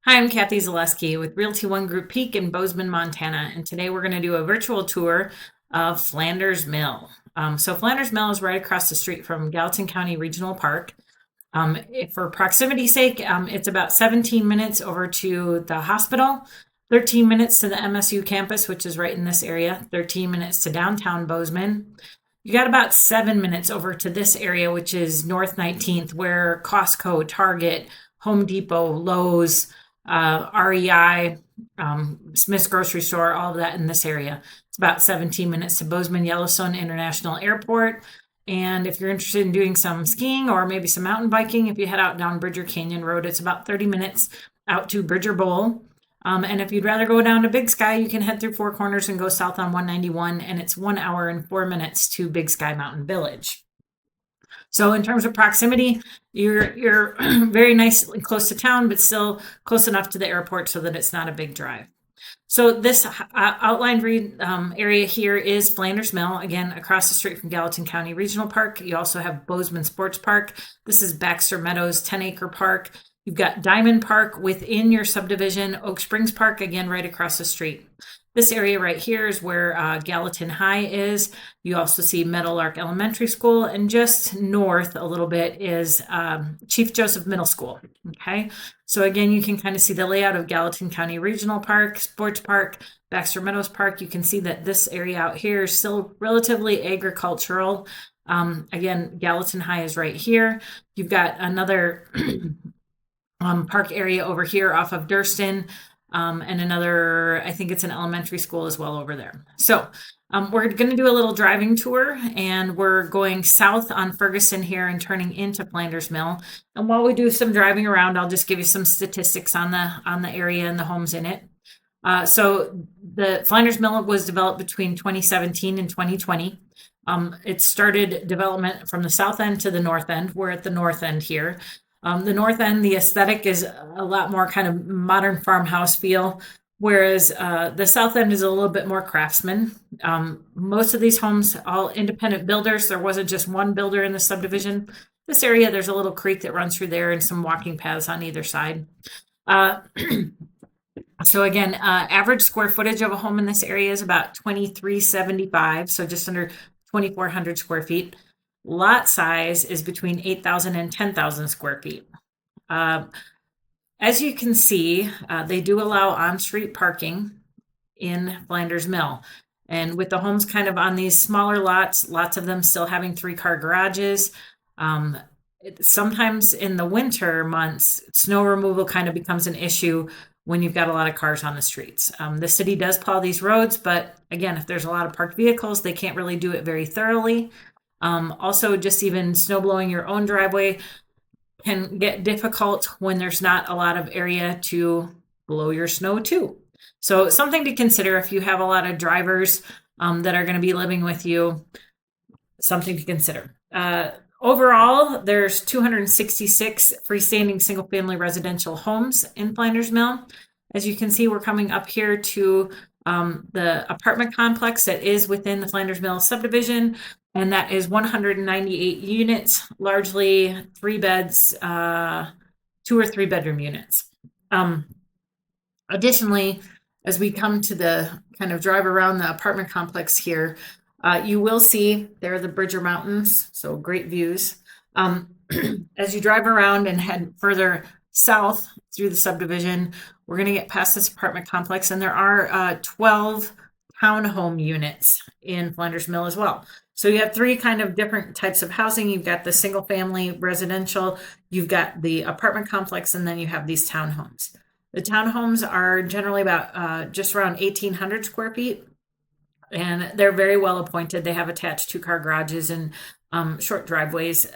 Hi, I'm Kathy Zaleski with Realty One Group Peak in Bozeman, Montana, and today we're going to do a virtual tour of Flanders Mill. So Flanders Mill is right across the street from Gallatin County Regional Park. For proximity's sake, it's about 17 minutes over to the hospital, 13 minutes to the MSU campus, which is right in this area, 13 minutes to downtown Bozeman. You got about 7 minutes over to this area, which is North 19th, where Costco, Target, Home Depot, Lowe's, REI, Smith's Grocery Store, all of that in this area. It's about 17 minutes to Bozeman Yellowstone International Airport. And if you're interested in doing some skiing or maybe some mountain biking, if you head out down Bridger Canyon Road, it's about 30 minutes out to Bridger Bowl. And if you'd rather go down to Big Sky, you can head through Four Corners and go south on 191, and it's 1 hour and 4 minutes to Big Sky Mountain Village. So in terms of proximity, you're very nice and close to town, but still close enough to the airport so that it's not a big drive. So this outlined area here is Flanders Mill, again, across the street from Gallatin County Regional Park. You also have Bozeman Sports Park. This is Baxter Meadows 10-acre park. You've got Diamond Park within your subdivision, Oak Springs Park, again, right across the street. This area right here is where Gallatin High is. You also see Meadowlark Elementary School, and just north a little bit is Chief Joseph Middle School. Okay, so again, you can kind of see the layout of Gallatin County Regional Park, Sports Park, Baxter Meadows Park. You can see that this area out here is still relatively agricultural. Again, Gallatin High is right here. You've got another park area over here off of Durston. And another, I think it's an elementary school as well over there. So we're going to do a little driving tour, and we're going south on Ferguson here and turning into Flanders Mill. And while we do some driving around, I'll just give you some statistics on the area and the homes in it. So the Flanders Mill was developed between 2017 and 2020. It started development from the south end to the north end. We're at the north end here. The north end, the aesthetic is a lot more kind of modern farmhouse feel, whereas the south end is a little bit more craftsman. Most of these homes, all independent builders. There wasn't just one builder in the subdivision. This area, there's a little creek that runs through there and some walking paths on either side. So again, average square footage of a home in this area is about 2,375, so just under 2,400 square feet. Lot size is between 8,000 and 10,000 square feet. As you can see, they do allow on-street parking in Flanders Mill. And with the homes kind of on these smaller lots, lots of them still having 3-car garages. Sometimes in the winter months, snow removal kind of becomes an issue when you've got a lot of cars on the streets. The city does plow these roads, but again, if there's a lot of parked vehicles, they can't really do it very thoroughly. Also, just even snow blowing your own driveway can get difficult when there's not a lot of area to blow your snow to. So something to consider if you have a lot of drivers that are going to be living with you, something to consider. Overall, there's 266 freestanding single-family residential homes in Flanders Mill. As you can see, we're coming up here to the apartment complex that is within the Flanders Mill subdivision, and that is 198 units, largely 3 beds, 2 or 3 bedroom units. Additionally, as we come to the kind of drive around the apartment complex here, you will see there are the Bridger Mountains, so great views. As you drive around and head further south through the subdivision, we're going to get past this apartment complex, and there are 12 townhome units in Flanders Mill as well. So you have 3 kind of different types of housing. You've got the single family residential, you've got the apartment complex, and then you have these townhomes. The townhomes are generally about just around 1,800 square feet, and they're very well appointed. They have attached 2-car garages and short driveways.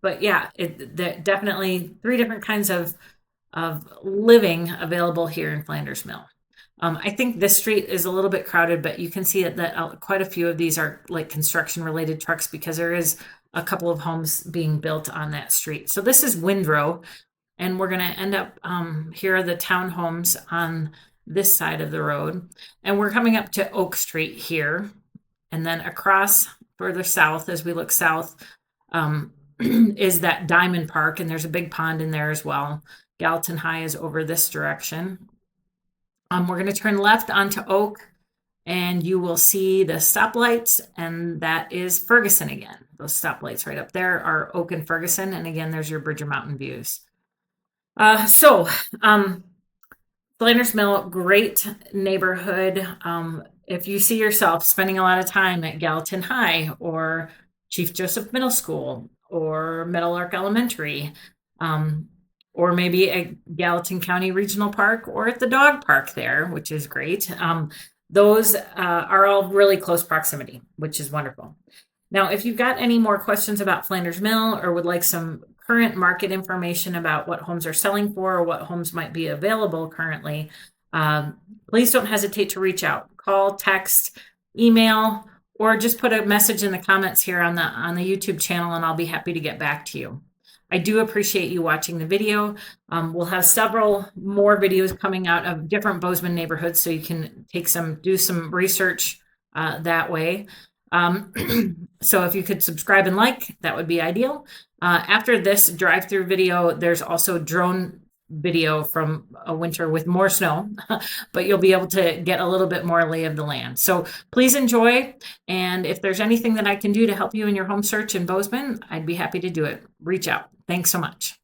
But yeah, definitely 3 different kinds of living available here in Flanders Mill. I think this street is a little bit crowded, but you can see that quite a few of these are like construction related trucks because there is a couple of homes being built on that street. So this is Windrow, and we're going to end up, here are the townhomes on this side of the road. And we're coming up to Oak Street here. And then across further south, as we look south, is that Diamond Park, and there's a big pond in there as well. Gallatin High is over this direction. We're going to turn left onto Oak, and you will see the stoplights, and that is Ferguson again. Those stoplights right up there are Oak and Ferguson, and again, there's your Bridger Mountain views. Flanders Mill, great neighborhood. If you see yourself spending a lot of time at Gallatin High or Chief Joseph Middle School or Meadowlark Elementary, or maybe at Gallatin County Regional Park or at the dog park there, which is great. Those are all really close proximity, which is wonderful. Now, if you've got any more questions about Flanders Mill or would like some current market information about what homes are selling for or what homes might be available currently, please don't hesitate to reach out. Call, text, email, or just put a message in the comments here on the YouTube channel, and I'll be happy to get back to you. I do appreciate you watching the video. We'll have several more videos coming out of different Bozeman neighborhoods, so you can do some research that way. So if you could subscribe and like, that would be ideal. After this drive-through video, there's also drone video from a winter with more snow, but you'll be able to get a little bit more lay of the land. So please enjoy. And if there's anything that I can do to help you in your home search in Bozeman, I'd be happy to do it. Reach out. Thanks so much.